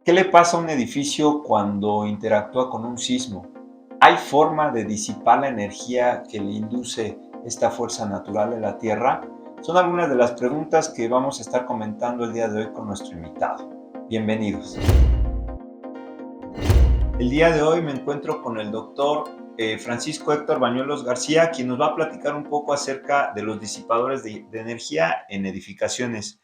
¿Qué le pasa a un edificio cuando interactúa con un sismo? ¿Hay forma de disipar la energía que le induce esta fuerza natural de la Tierra? Son algunas de las preguntas que vamos a estar comentando el día de hoy con nuestro invitado. Bienvenidos. El día de hoy me encuentro con el doctor Francisco Héctor Bañuelos García, quien nos va a platicar un poco acerca de los disipadores de energía en edificaciones.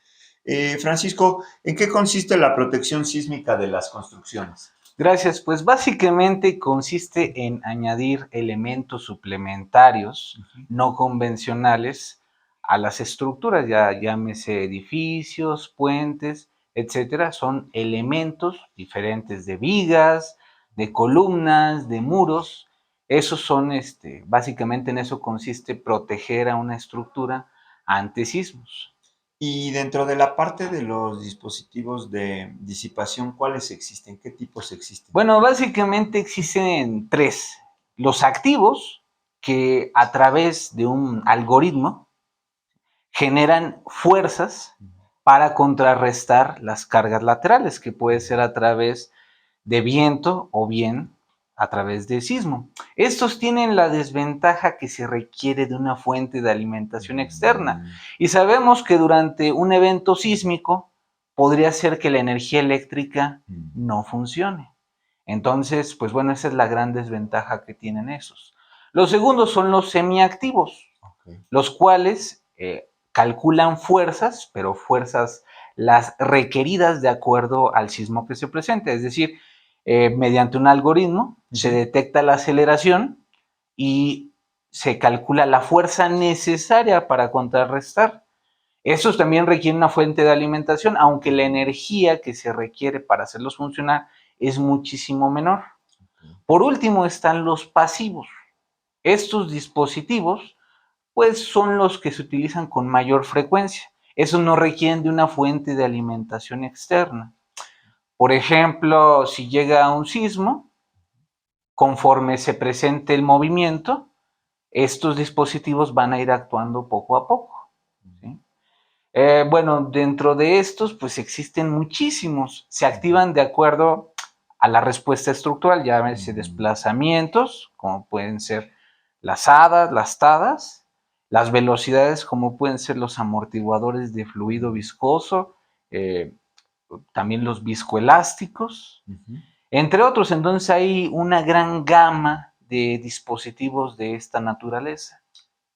Francisco, ¿en qué consiste la protección sísmica de las construcciones? Gracias, pues básicamente consiste en añadir elementos suplementarios no convencionales a las estructuras, ya llámese edificios, puentes, etcétera. Son elementos diferentes de vigas, de columnas, de muros. Esos son, básicamente en eso consiste proteger a una estructura ante sismos. Y dentro de la parte de los dispositivos de disipación, ¿cuáles existen? ¿Qué tipos existen? Bueno, básicamente existen tres. Los activos, que a través de un algoritmo generan fuerzas para contrarrestar las cargas laterales, que puede ser a través de viento o bien a través de sismo. Estos tienen la desventaja que se requiere de una fuente de alimentación externa. Y sabemos que durante un evento sísmico podría ser que la energía eléctrica no funcione. Entonces, pues bueno, esa es la gran desventaja que tienen esos. Los segundos son los semiactivos, los cuales calculan fuerzas, pero fuerzas las requeridas de acuerdo al sismo que se presente. Es decir, mediante un algoritmo se detecta la aceleración y se calcula la fuerza necesaria para contrarrestar. Estos también requieren una fuente de alimentación, aunque la energía que se requiere para hacerlos funcionar es muchísimo menor. Por último están los pasivos. Estos dispositivos pues son los que se utilizan con mayor frecuencia. Esos no requieren de una fuente de alimentación externa. Por ejemplo, si llega un sismo, conforme se presente el movimiento, estos dispositivos van a ir actuando poco a poco. ¿Sí? Bueno, dentro de estos, pues existen muchísimos. Se activan de acuerdo a la respuesta estructural, llámese desplazamientos, como pueden ser las hadas, las tadas, las velocidades, como pueden ser los amortiguadores de fluido viscoso, también los viscoelásticos, entre otros. Entonces hay una gran gama de dispositivos de esta naturaleza.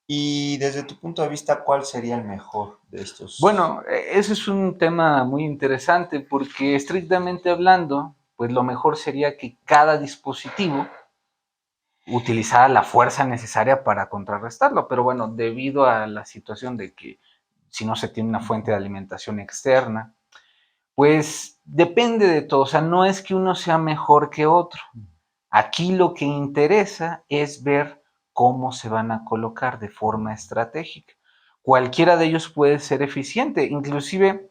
Y desde tu punto de vista, ¿cuál sería el mejor de estos? Bueno, ese es un tema muy interesante porque estrictamente hablando, pues lo mejor sería que cada dispositivo utilizara la fuerza necesaria para contrarrestarlo, pero bueno, debido a la situación de que si no se tiene una fuente de alimentación externa, pues depende de todo. O sea, no es que uno sea mejor que otro. Aquí lo que interesa es ver cómo se van a colocar de forma estratégica. Cualquiera de ellos puede ser eficiente, inclusive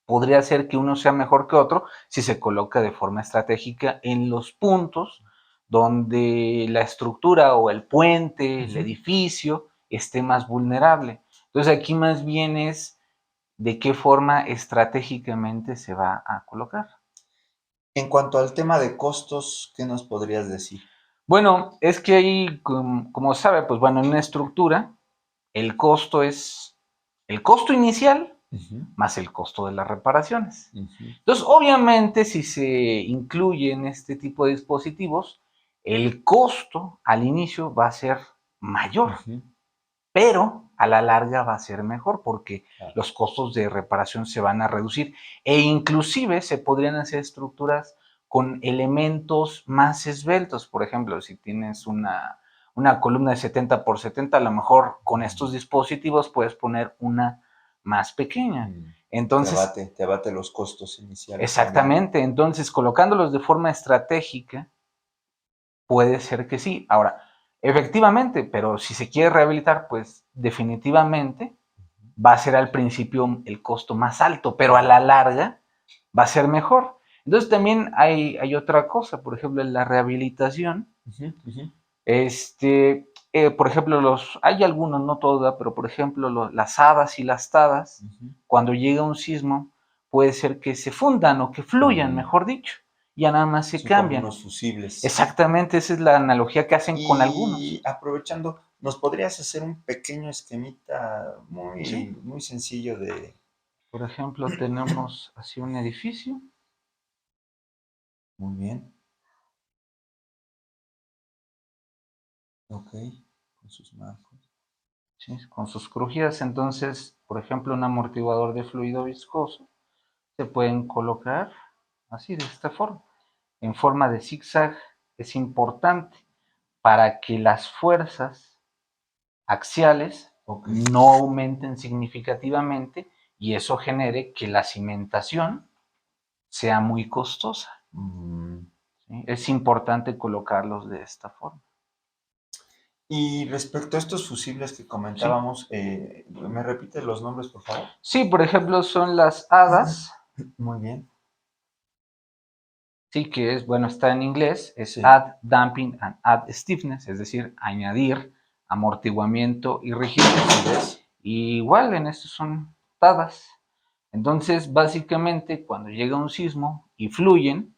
podría ser que uno sea mejor que otro si se coloca de forma estratégica en los puntos donde la estructura o el puente, el edificio, esté más vulnerable. Entonces aquí más bien es de qué forma estratégicamente se va a colocar. En cuanto al tema de costos, ¿qué nos podrías decir? Bueno, es que ahí, como sabe, pues bueno, en una estructura, el costo es el costo inicial más el costo de las reparaciones. Entonces, obviamente, si se incluyen este tipo de dispositivos, el costo al inicio va a ser mayor, pero a la larga va a ser mejor porque los costos de reparación se van a reducir e inclusive se podrían hacer estructuras con elementos más esbeltos. Por ejemplo, si tienes una columna de 70 por 70, a lo mejor con estos dispositivos puedes poner una más pequeña. Entonces, te abate los costos iniciales. exactamente. Entonces, colocándolos de forma estratégica, puede ser que sí. Ahora, efectivamente, pero si se quiere rehabilitar, pues definitivamente va a ser al principio el costo más alto, pero a la larga va a ser mejor. Entonces también hay otra cosa, por ejemplo, en la rehabilitación, por ejemplo, hay algunos, no todas, pero por ejemplo, las hadas y las tadas, cuando llega un sismo, puede ser que se fundan o que fluyan, mejor dicho. Ya nada más se Son como cambian. unos fusibles. Exactamente, esa es la analogía que hacen con algunos. Y aprovechando, ¿nos podrías hacer un pequeño esquemita Sí. muy sencillo de... Por ejemplo, tenemos así un edificio. Muy bien. Ok, con sus marcos. ¿Sí? Con sus crujías. Entonces, por ejemplo, un amortiguador de fluido viscoso se pueden colocar así, de esta forma, en forma de zigzag. Es importante para que las fuerzas axiales no aumenten significativamente y eso genere que la cimentación sea muy costosa. ¿Sí? Es importante colocarlos de esta forma. Y respecto a estos fusibles que comentábamos, ¿me repites los nombres, por favor? Sí, por ejemplo, son las HADAS. Muy bien. Sí, que es, bueno, está en inglés, es Sí. Add Damping and Add Stiffness, es decir, añadir amortiguamiento y rigidez. Y igual en estos son HADAS. Entonces, básicamente, cuando llega un sismo y fluyen,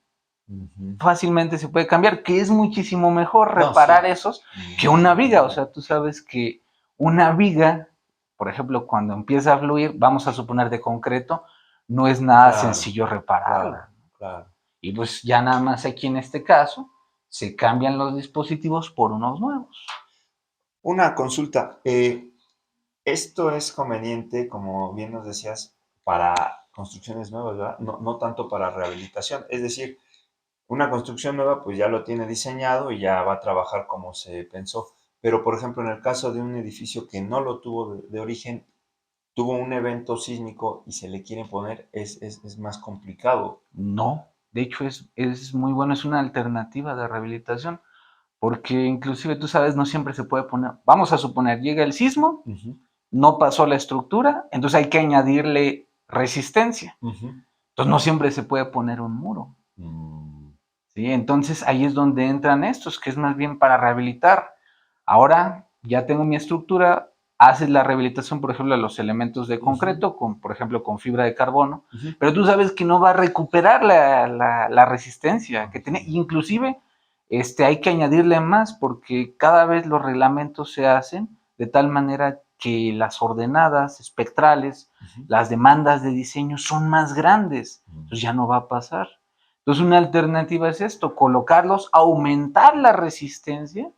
fácilmente se puede cambiar, que es muchísimo mejor reparar esos que una viga. O sea, tú sabes que una viga, por ejemplo, cuando empieza a fluir, vamos a suponer de concreto, no es nada sencillo repararla. Claro. Y pues ya nada más aquí en este caso, se cambian los dispositivos por unos nuevos. Una consulta. Esto es conveniente, como bien nos decías, para construcciones nuevas, ¿verdad? No tanto para rehabilitación. Es decir, una construcción nueva, pues ya lo tiene diseñado y ya va a trabajar como se pensó. Pero, por ejemplo, en el caso de un edificio que no lo tuvo de origen, tuvo un evento sísmico y se le quiere poner, es más complicado. No, de hecho es muy bueno, es una alternativa de rehabilitación, porque inclusive tú sabes, no siempre se puede poner, vamos a suponer, llega el sismo, no pasó la estructura, entonces hay que añadirle resistencia. Entonces no siempre se puede poner un muro. ¿Sí? Entonces ahí es donde entran estos, que es más bien para rehabilitar. Ahora ya tengo mi estructura, haces la rehabilitación, por ejemplo, de los elementos de concreto, con, por ejemplo, con fibra de carbono, pero tú sabes que no va a recuperar la resistencia que tiene. Inclusive hay que añadirle más porque cada vez los reglamentos se hacen de tal manera que las ordenadas espectrales, las demandas de diseño son más grandes, entonces ya no va a pasar. Entonces una alternativa es esto, colocarlos, aumentar la resistencia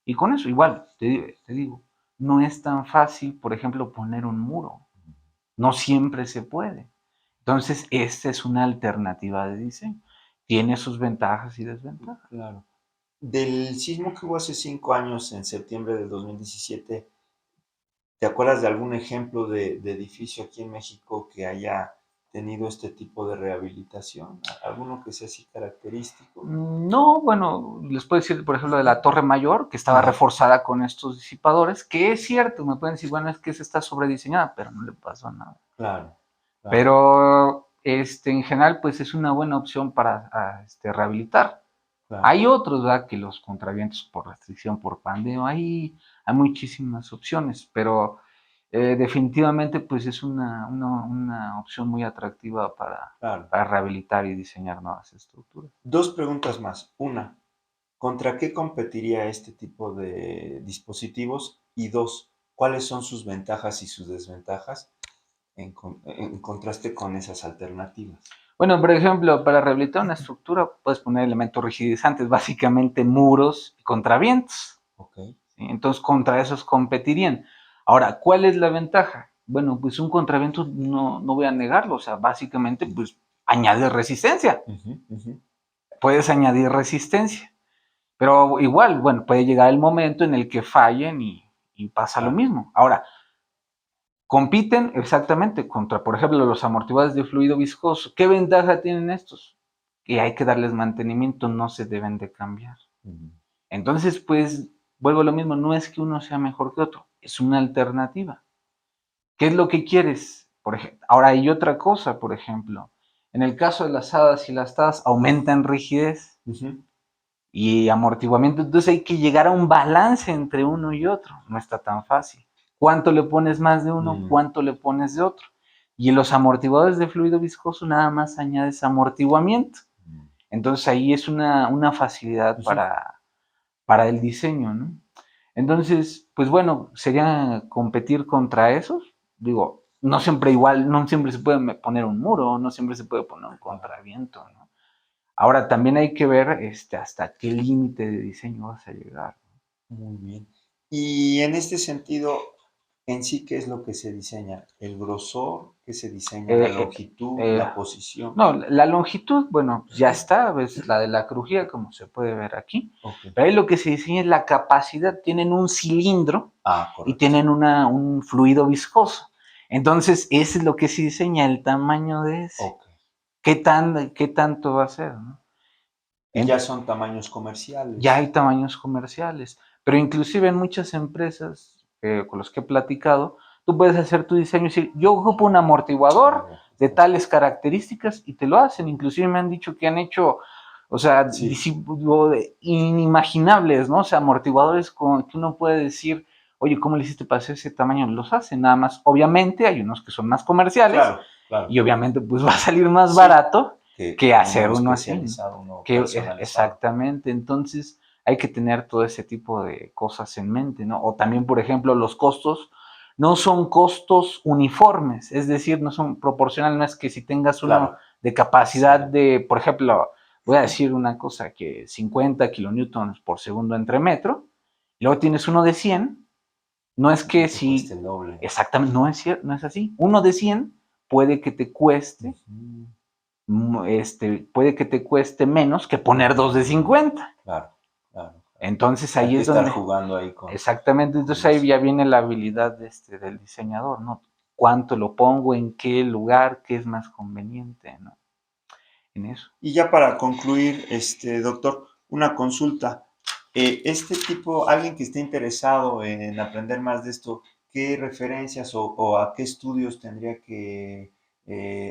y con eso igual, te digo, no es tan fácil, por ejemplo, poner un muro. No siempre se puede. Entonces, esta es una alternativa de diseño. Tiene sus ventajas y desventajas. Claro. Del sismo que hubo hace 5 años, en septiembre del 2017, ¿te acuerdas de algún ejemplo de edificio aquí en México que haya tenido este tipo de rehabilitación? ¿Alguno que sea así característico? No, bueno, les puedo decir, por ejemplo, de la Torre Mayor, que estaba reforzada con estos disipadores, que es cierto, me pueden decir, bueno, es que esa está sobrediseñada, pero no le pasó nada. Claro. Pero en general, pues es una buena opción para rehabilitar. Claro. Hay otros, ¿verdad? Que los contravientos por restricción, por pandemia, hay muchísimas opciones, pero definitivamente pues es una opción muy atractiva para rehabilitar y diseñar nuevas estructuras. 2 preguntas más. Una, ¿contra qué competiría este tipo de dispositivos? Y 2, ¿cuáles son sus ventajas y sus desventajas en contraste con esas alternativas? Bueno, por ejemplo, para rehabilitar una estructura puedes poner elementos rigidizantes, básicamente muros y contravientos. Okay. ¿Sí? Entonces, contra esos competirían. Ahora, ¿cuál es la ventaja? Bueno, pues un contraviento no voy a negarlo, o sea, básicamente, pues añade resistencia. Puedes añadir resistencia, pero igual, bueno, puede llegar el momento en el que fallen y pasa lo mismo. Ahora, compiten exactamente contra, por ejemplo, los amortiguadores de fluido viscoso. ¿Qué ventaja tienen estos? Que hay que darles mantenimiento, no se deben de cambiar. Entonces, pues, vuelvo a lo mismo, no es que uno sea mejor que otro, es una alternativa. ¿Qué es lo que quieres? Por ejemplo, ahora hay otra cosa, por ejemplo, en el caso de las hadas y las tadas aumentan rigidez y amortiguamiento, entonces hay que llegar a un balance entre uno y otro, no está tan fácil. ¿Cuánto le pones más de uno? ¿Cuánto le pones de otro? Y en los amortiguadores de fluido viscoso nada más añades amortiguamiento. Entonces ahí es una facilidad para el diseño, ¿no? Entonces, pues bueno, sería competir contra esos. Digo, no siempre igual, no siempre se puede poner un muro, no siempre se puede poner un contraviento, ¿no? Ahora también hay que ver hasta qué límite de diseño vas a llegar. Muy bien. Y en este sentido, en sí, ¿qué es lo que se diseña? ¿El grosor? ¿Qué se diseña? ¿La longitud? ¿La posición? No, la longitud, bueno, ya está, ves la de la crujía, como se puede ver aquí. Okay. Pero ahí lo que se diseña es la capacidad. Tienen un cilindro y correcto. tienen un fluido viscoso. Entonces, ese es lo que se diseña, el tamaño de ese. Okay. ¿Qué tanto va a ser? ¿No? Y ya son tamaños comerciales. Ya hay tamaños comerciales, pero inclusive en muchas empresas con los que he platicado, tú puedes hacer tu diseño y decir, yo ocupo un amortiguador de tales características y te lo hacen. Inclusive me han dicho que han hecho, o sea, inimaginables, ¿no? O sea, amortiguadores con que uno puede decir, oye, ¿cómo le hiciste para hacer ese tamaño? Los hacen nada más. Obviamente hay unos que son más comerciales, claro. Y obviamente pues va a salir más barato que hacer uno así. Exactamente, entonces hay que tener todo ese tipo de cosas en mente, ¿no? O también, por ejemplo, los costos no son costos uniformes, es decir, no son proporcionales, no es que si tengas uno de capacidad de, por ejemplo, voy a decir una cosa, que 50 kilonewtons por segundo entre metro, y luego tienes uno de 100, no es que si... el doble. Exactamente, no es cierto, no es así. Uno de 100 puede que te cueste... puede que te cueste menos que poner dos de 50. Claro. Entonces ahí es donde... estar jugando ahí con... Exactamente, entonces ahí ya viene la habilidad del diseñador, ¿no? ¿Cuánto lo pongo? ¿En qué lugar? ¿Qué es más conveniente, ¿no? En eso. Y ya para concluir, doctor, una consulta. Alguien que esté interesado en aprender más de esto, ¿qué referencias o a qué estudios tendría que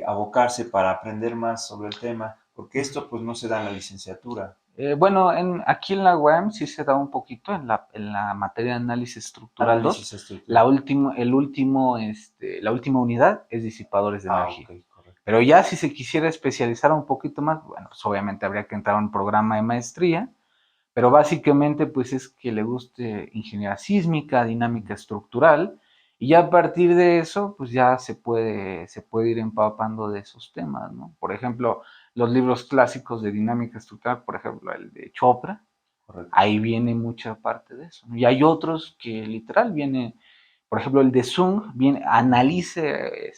abocarse para aprender más sobre el tema? Porque esto pues no se da en la licenciatura. Bueno, aquí en la UAM sí se da un poquito en la materia de análisis estructural 2. La última unidad es disipadores de energía. Okay, pero ya si se quisiera especializar un poquito más, bueno, pues obviamente habría que entrar a un programa de maestría, pero básicamente pues es que le guste ingeniería sísmica, dinámica estructural, y ya a partir de eso pues ya se puede ir empapando de esos temas, ¿no? Por ejemplo, los libros clásicos de dinámica estructural, por ejemplo, el de Chopra, ahí viene mucha parte de eso, ¿no? Y hay otros que literal viene, por ejemplo, el de Zung, analice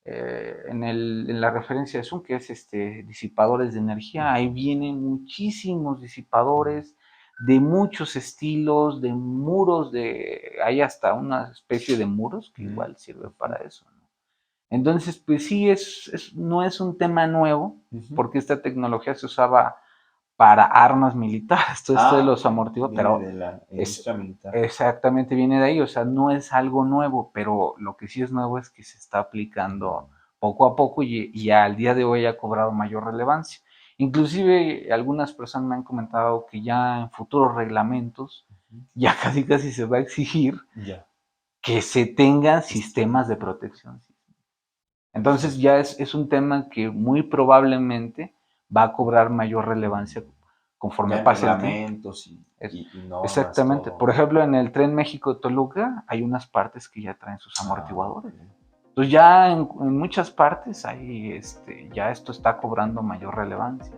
en la referencia de Zoom, que es disipadores de energía, ahí vienen muchísimos disipadores de muchos estilos, de muros, hay hasta una especie de muros que igual sirve para eso, ¿no? Entonces, pues sí, no es un tema nuevo, porque esta tecnología se usaba para armas militares, todo esto de los amortiguadores, pero de la industria militar. Exactamente, viene de ahí, o sea, no es algo nuevo, pero lo que sí es nuevo es que se está aplicando poco a poco y al día de hoy ha cobrado mayor relevancia. Inclusive algunas personas me han comentado que ya en futuros reglamentos ya casi se va a exigir que se tengan sistemas de protección. Entonces ya es un tema que muy probablemente va a cobrar mayor relevancia conforme pase el tiempo. Y normas, exactamente. todo. Por ejemplo, en el tren México-Toluca hay unas partes que ya traen sus amortiguadores. Entonces ya en muchas partes ya esto está cobrando mayor relevancia.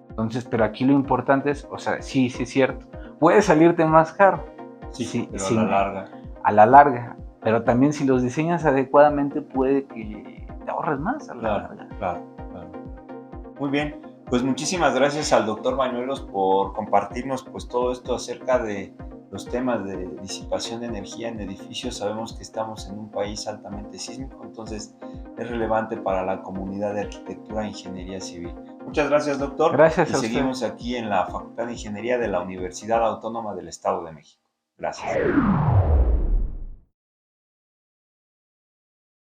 Entonces, pero aquí lo importante es, o sea, sí es cierto, puede salirte más caro. Sí, pero a la larga. A la larga. Pero también si los diseñas adecuadamente puede que te ahorres más a la larga. Claro. Muy bien. Pues muchísimas gracias al doctor Bañuelos por compartirnos pues todo esto acerca de los temas de disipación de energía en edificios. Sabemos que estamos en un país altamente sísmico, entonces es relevante para la comunidad de arquitectura e ingeniería civil. Muchas gracias, doctor. Gracias y a usted. Seguimos aquí en la Facultad de Ingeniería de la Universidad Autónoma del Estado de México. Gracias.